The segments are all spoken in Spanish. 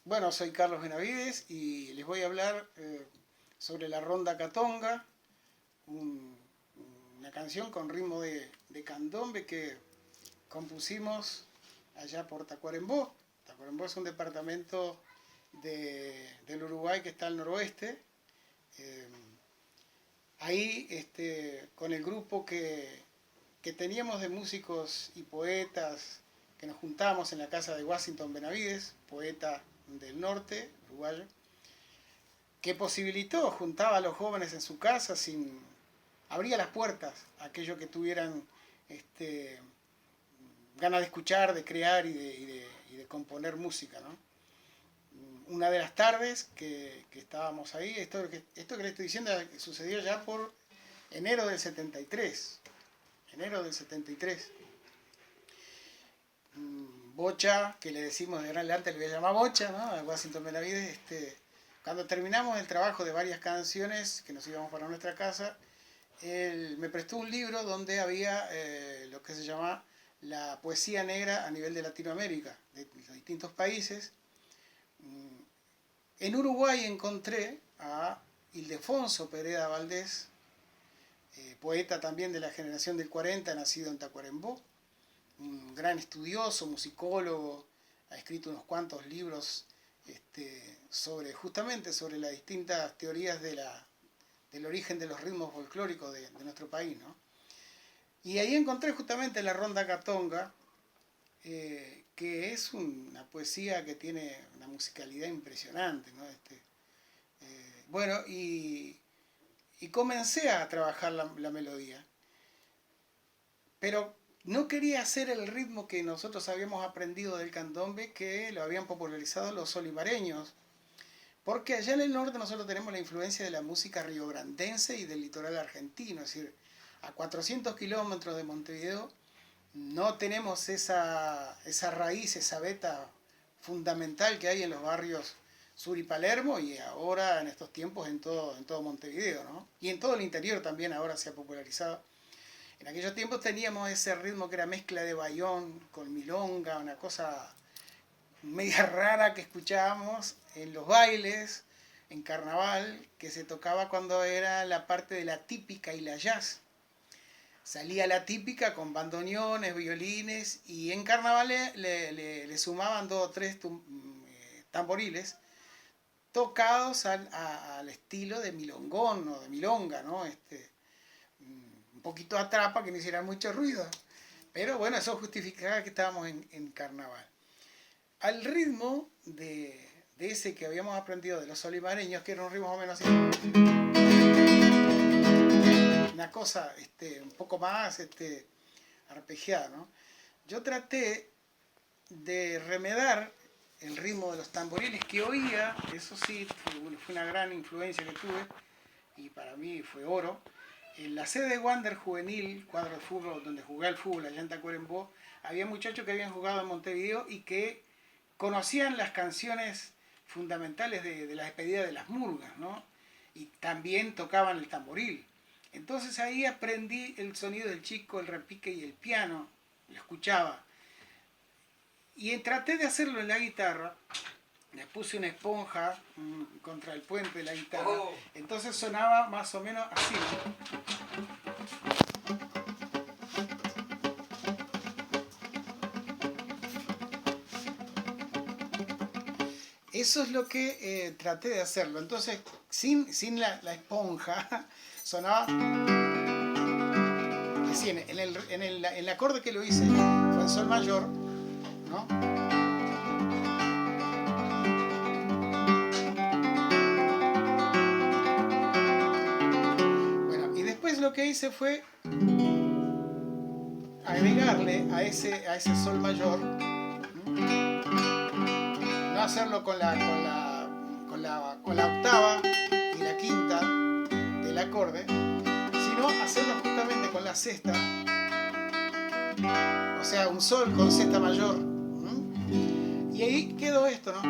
Bueno, soy Carlos Benavides y les voy a hablar sobre la ronda catonga, un- una canción con ritmo de candombe que compusimos allá por Tacuarembó. Tacuarembó es un departamento del Uruguay que está al noroeste. Eh, Ahí, con el grupo que teníamos de músicos y poetas, que nos juntábamos en la casa de Washington Benavides, poeta del norte, uruguayo, que posibilitó, juntaba a los jóvenes en su casa, abría las puertas a aquellos que tuvieran este, ganas de escuchar, de crear y de componer música, ¿no? Una de las tardes que estábamos ahí, esto que le estoy diciendo sucedió ya por enero del 73. Enero del 73. Bocha, que le decimos de gran adelante, le voy a llamar Bocha, ¿no? A Washington Benavides. Cuando terminamos el trabajo de varias canciones que nos íbamos para nuestra casa, él me prestó un libro donde había lo que se llama la poesía negra a nivel de Latinoamérica, de los distintos países. En Uruguay encontré a Ildefonso Pereda Valdés, poeta también de la generación del 40, nacido en Tacuarembó, un gran estudioso, musicólogo, ha escrito unos cuantos libros justamente sobre las distintas teorías del origen de los ritmos folclóricos de nuestro país, ¿no? Y ahí encontré justamente la ronda catonga, que es una poesía que tiene una musicalidad impresionante, ¿no? Bueno, y comencé a trabajar la melodía, pero no quería hacer el ritmo que nosotros habíamos aprendido del candombe, que lo habían popularizado los olivareños, porque allá en el norte nosotros tenemos la influencia de la música riograndense y del litoral argentino, es decir, a 400 kilómetros de Montevideo no tenemos esa raíz, esa beta fundamental que hay en los barrios Sur y Palermo y ahora en estos tiempos en todo Montevideo, ¿no? Y en todo el interior también ahora se ha popularizado. En aquellos tiempos teníamos ese ritmo que era mezcla de bayón con milonga, una cosa media rara que escuchábamos en los bailes, en carnaval, que se tocaba cuando era la parte de la típica y la jazz. Salía la típica con bandoneones, violines y en carnaval le sumaban dos o tres tamboriles tocados al estilo de milongón o de milonga, ¿no? Un poquito atrapa, que no hiciera mucho ruido. Pero bueno, eso justificaba que estábamos en carnaval. Al ritmo de ese que habíamos aprendido de los olivareños, que era un ritmo más o menos así, una cosa un poco más arpegiada, ¿no? Yo traté de remedar el ritmo de los tamboriles que oía, eso sí, fue una gran influencia que tuve, y para mí fue oro. En la sede de Wander Juvenil, cuadro de fútbol, donde jugué al fútbol allá en Tacuarembó, había muchachos que habían jugado en Montevideo y que conocían las canciones fundamentales de la despedida de las murgas, ¿no? Y también tocaban el tamboril. Entonces ahí aprendí el sonido del chico, el repique y el piano, lo escuchaba. Y traté de hacerlo en la guitarra, le puse una esponja contra el puente de la guitarra, entonces sonaba más o menos así, ¿no? Eso es lo que traté de hacerlo. Entonces, sin la esponja, sonaba así. En el acorde que lo hice fue en sol mayor, ¿no? Bueno, y después lo que hice fue agregarle a ese sol mayor, no hacerlo con la octava y la quinta del acorde, sino hacerlo justamente con la sexta, o sea, un sol con sexta mayor. Y ahí quedó esto, ¿no?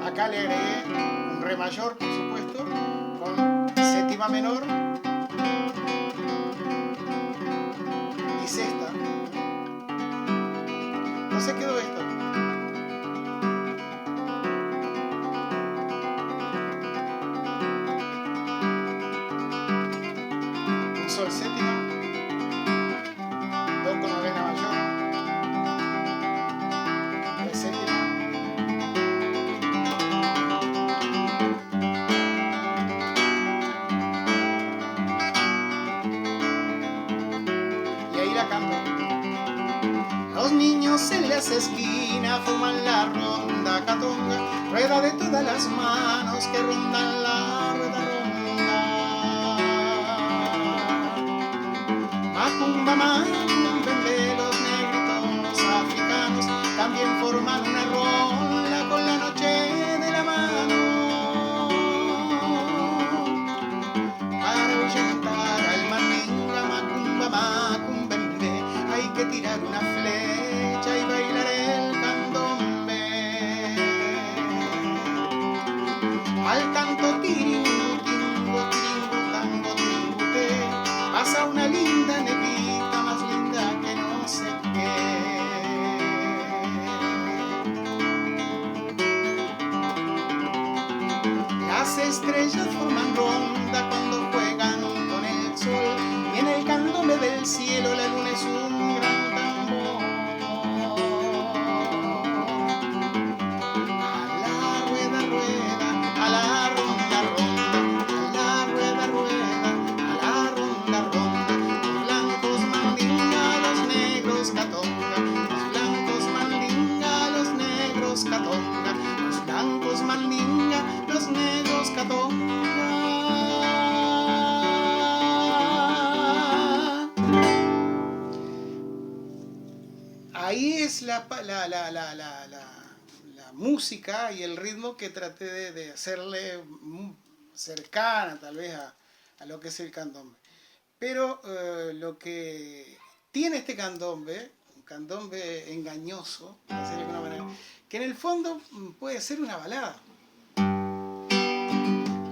Acá le agregué un re mayor, por supuesto, con séptima menor y sexta. se quedó esto. Un sol séptima, do con novena mayor, re séptima, y ahí la canto. Los niños en las esquinas forman la ronda catonga, rueda de todas las manos que rondan la rueda ronda. Macumba, macumba, de los negritos africanos también forman una ronda con la noche de la mano. Para ahuyentar al mandinga, macumba, macumba, hay que tirar una flecha y bailar el candombe. Al tanto tiringu, tingo, tiringu, tango, tiringuté, pasa una linda negrita, más linda que no sé qué. Las estrellas forman ronda cuando juegan con el sol, y en el candombe del cielo la luna es un gran tambor. A la rueda, rueda, a la ronda, ronda, a la rueda, rueda, a la ronda, ronda. Los blancos mandinga, los negros catonga, los blancos mandinga, los negros catonga, los blancos mandinga, los negros catonga. Ahí es la música y el ritmo que traté de hacerle cercana tal vez a lo que es el candombe. Pero lo que tiene este candombe, un candombe engañoso, por decirlo de alguna manera, que en el fondo puede ser una balada.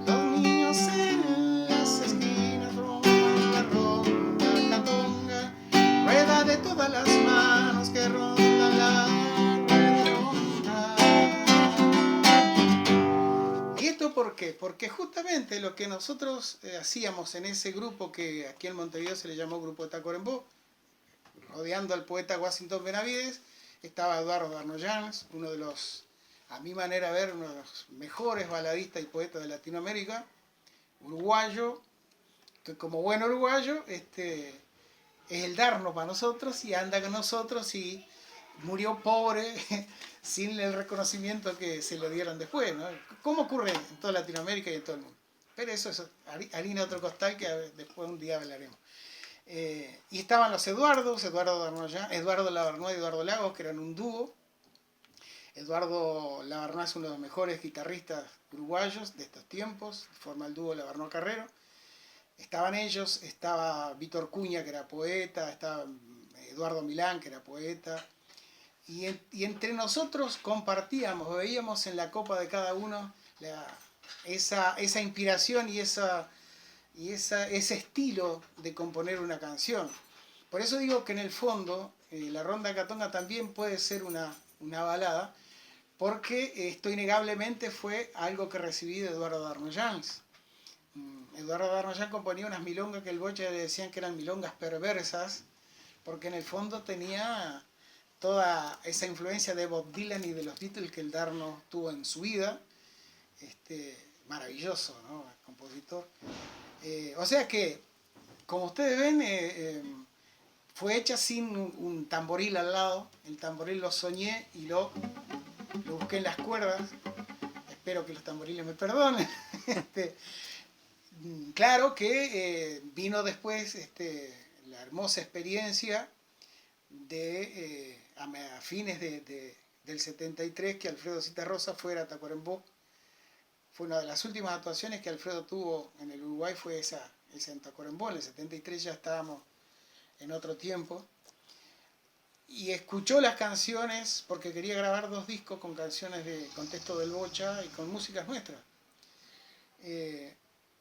Los niños en las esquinas rondan la ronda catonga, rueda de todas las manos que rondan la redonda. ¿Y esto por qué? Porque justamente lo que nosotros hacíamos en ese grupo que aquí en Montevideo se le llamó Grupo de Tacuarembó, rodeando al poeta Washington Benavides, estaba Eduardo Arnoyanz, uno de los, a mi manera de ver, uno de los mejores baladistas y poetas de Latinoamérica, uruguayo, que como buen uruguayo, es el darnos para nosotros y anda con nosotros y murió pobre sin el reconocimiento que se le dieron después, ¿no? Como ocurre en toda Latinoamérica y en todo el mundo. Pero eso es harina de otro costal que después un día hablaremos. Y estaban los Eduardos, Eduardo Lavernois y Eduardo Lagos, que eran un dúo. Eduardo Lavernois es uno de los mejores guitarristas uruguayos de estos tiempos, forma el dúo Lavernois-Carrero. Estaban ellos, estaba Víctor Cuña, que era poeta, estaba Eduardo Milán, que era poeta. Y entre nosotros compartíamos, veíamos en la copa de cada uno esa inspiración y ese estilo de componer una canción. Por eso digo que en el fondo la ronda catonga también puede ser una balada, porque esto innegablemente fue algo que recibí de Eduardo Arnoyanz. Eduardo Arnoyanz componía unas milongas que el Bocha le decían que eran milongas perversas, porque en el fondo tenía toda esa influencia de Bob Dylan y de los Beatles que el Darno tuvo en su vida. Maravilloso, ¿no? El compositor. O sea que, como ustedes ven, fue hecha sin un tamboril al lado. El tamboril lo soñé y lo busqué en las cuerdas. Espero que los tamboriles me perdonen. Claro que vino después la hermosa experiencia de a fines del 73 que Alfredo Citarrosa fuera a Tacuarembó. Fue una de las últimas actuaciones que Alfredo tuvo en el Uruguay, fue esa en Tacuarembó. En el 73 ya estábamos en otro tiempo. Y escuchó las canciones porque quería grabar 2 discos con canciones de contexto del Bocha y con músicas nuestras.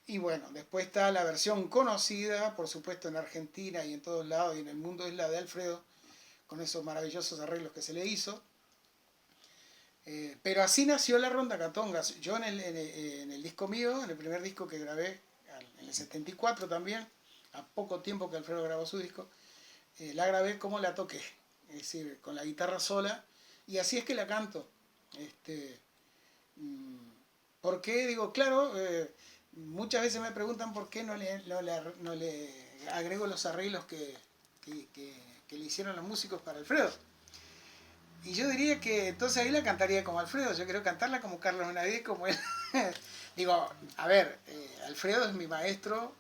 Y bueno, después está la versión conocida, por supuesto en Argentina y en todos lados y en el mundo, es la de Alfredo, con esos maravillosos arreglos que se le hizo. Pero así nació la Ronda Catonga. Yo en el disco mío, en el primer disco que grabé, en el 74 también, a poco tiempo que Alfredo grabó su disco, la grabé como la toqué, es decir, con la guitarra sola, y así es que la canto. Este, ¿Por qué? Digo, claro, muchas veces me preguntan por qué no le agrego los arreglos que le hicieron los músicos para Alfredo. Y yo diría que entonces ahí la cantaría como Alfredo, yo quiero cantarla como Carlos Benavides, como él. Digo, a ver, Alfredo es mi maestro,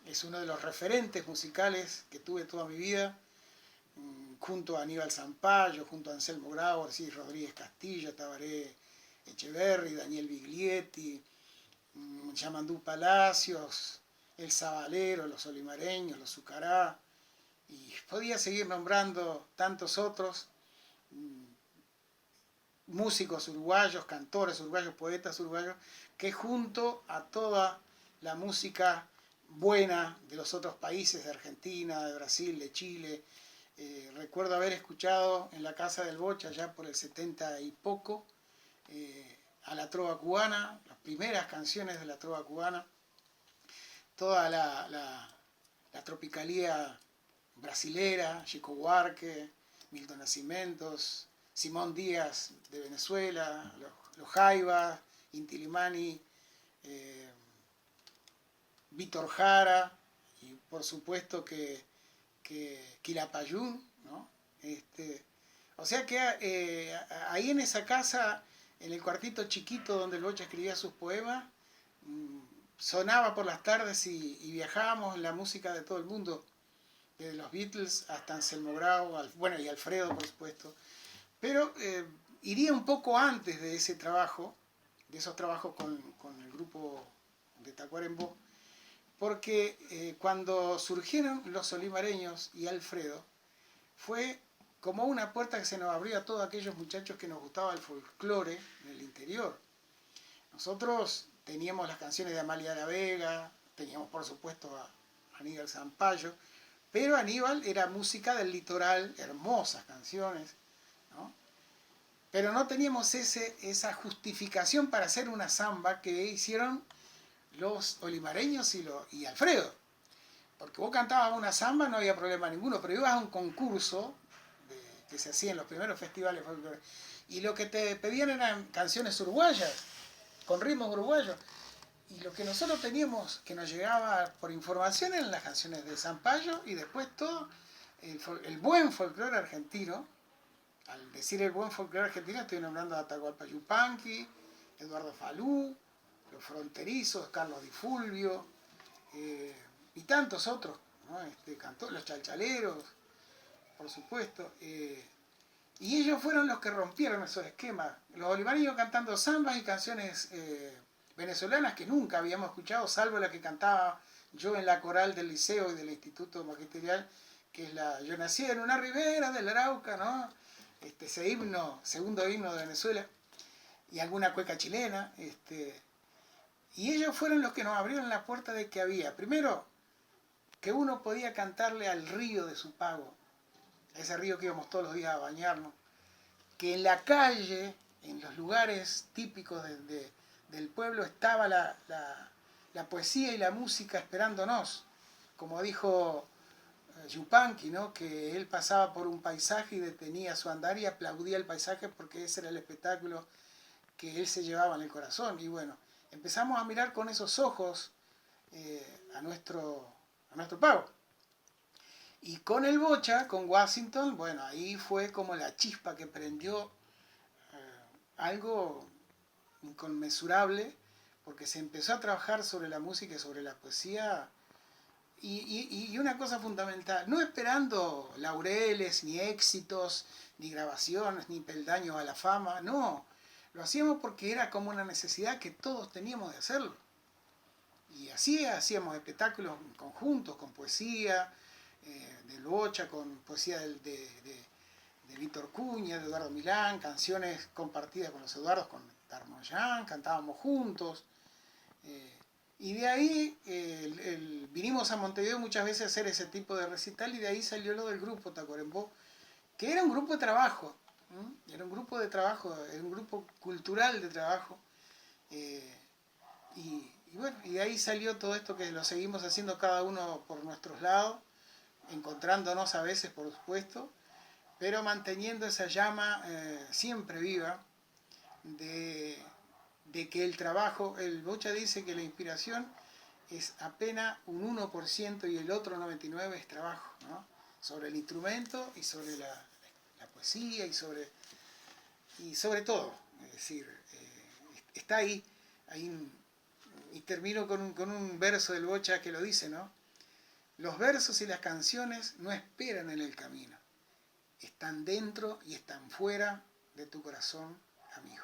es uno de los referentes musicales que tuve toda mi vida, junto a Aníbal Zampayo, junto a Anselmo Grau, así, Rodríguez Castillo, Tabaré Echeverri, Daniel Biglietti, Yamandú Palacios, El Sabalero, Los Olimareños, Los Zucará, y podía seguir nombrando tantos otros músicos uruguayos, cantores uruguayos, poetas uruguayos, que junto a toda la música buena de los otros países, de Argentina, de Brasil, de Chile, recuerdo haber escuchado en la casa del Bocha, ya por el 70 y poco, a la trova cubana, las primeras canciones de la trova cubana, toda la tropicalía brasilera, Chico Buarque, Milton Nascimentos, Simón Díaz de Venezuela, los Jaivas, Inti Illimani, Víctor Jara, y por supuesto que Quilapayún, ¿no? O sea que ahí en esa casa, en el cuartito chiquito donde el Bocha escribía sus poemas, sonaba por las tardes y viajábamos en la música de todo el mundo, desde los Beatles hasta Anselmo Grau, bueno, y Alfredo, por supuesto. Pero iría un poco antes de ese trabajo, de esos trabajos con el grupo de Tacuarembó, porque cuando surgieron los olimareños y Alfredo, fue como una puerta que se nos abrió a todos aquellos muchachos que nos gustaba el folclore en el interior. Nosotros teníamos las canciones de Amalia de la Vega, teníamos por supuesto a Aníbal Zampayo, pero Aníbal era música del litoral, hermosas canciones, ¿no? Pero no teníamos esa justificación para hacer una samba que hicieron los olimareños y Alfredo. Porque vos cantabas una samba, no había problema ninguno, pero ibas a un concurso que se hacía en los primeros festivales folclóricos, y lo que te pedían eran canciones uruguayas, con ritmos uruguayos. Y lo que nosotros teníamos, que nos llegaba por información, eran las canciones de Zampayo, y después todo el buen folclore argentino. Al decir el buen folclore argentino estoy nombrando a Atahualpa Yupanqui, Eduardo Falú, los fronterizos, Carlos Di Fulvio, y tantos otros, ¿no? Los chalchaleros, por supuesto. Y ellos fueron los que rompieron esos esquemas. Los olivareños cantando zambas y canciones venezolanas que nunca habíamos escuchado, salvo la que cantaba yo en la coral del liceo y del instituto magisterial, que es la Yo nací en una ribera del Arauca, ¿no? Ese himno, segundo himno de Venezuela, y alguna cueca chilena. Y ellos fueron los que nos abrieron la puerta de que había, primero, que uno podía cantarle al río de su pago, a ese río que íbamos todos los días a bañarnos, que en la calle, en los lugares típicos del pueblo, estaba la poesía y la música esperándonos. Como dijo Yupanqui, ¿no? Que él pasaba por un paisaje y detenía su andar y aplaudía el paisaje porque ese era el espectáculo que él se llevaba en el corazón. Y bueno, empezamos a mirar con esos ojos a nuestro pago. Y con el Bocha, con Washington, bueno, ahí fue como la chispa que prendió algo inconmensurable, porque se empezó a trabajar sobre la música y sobre la poesía. Y una cosa fundamental, no esperando laureles, ni éxitos, ni grabaciones, ni peldaños a la fama, no. Lo hacíamos porque era como una necesidad que todos teníamos de hacerlo. Y así hacíamos espectáculos conjuntos, con poesía, del Bocha, con poesía de Víctor Cuña, de Eduardo Milán, canciones compartidas con los Eduardos, con Darmoyán, cantábamos juntos. Y de ahí vinimos a Montevideo muchas veces a hacer ese tipo de recital, y de ahí salió lo del grupo Tacuarembó, que era un grupo de trabajo, era un grupo de trabajo, era un grupo cultural de trabajo, y bueno, y de ahí salió todo esto que lo seguimos haciendo cada uno por nuestros lados, encontrándonos a veces, por supuesto, pero manteniendo esa llama siempre viva de, de que el trabajo, el Bocha dice que la inspiración es apenas un 1% y el otro 99% es trabajo, ¿no? Sobre el instrumento y sobre la poesía y sobre todo, es decir, está ahí, y termino con un verso del Bocha que lo dice, ¿no? Los versos y las canciones no esperan en el camino, están dentro y están fuera de tu corazón, amigo.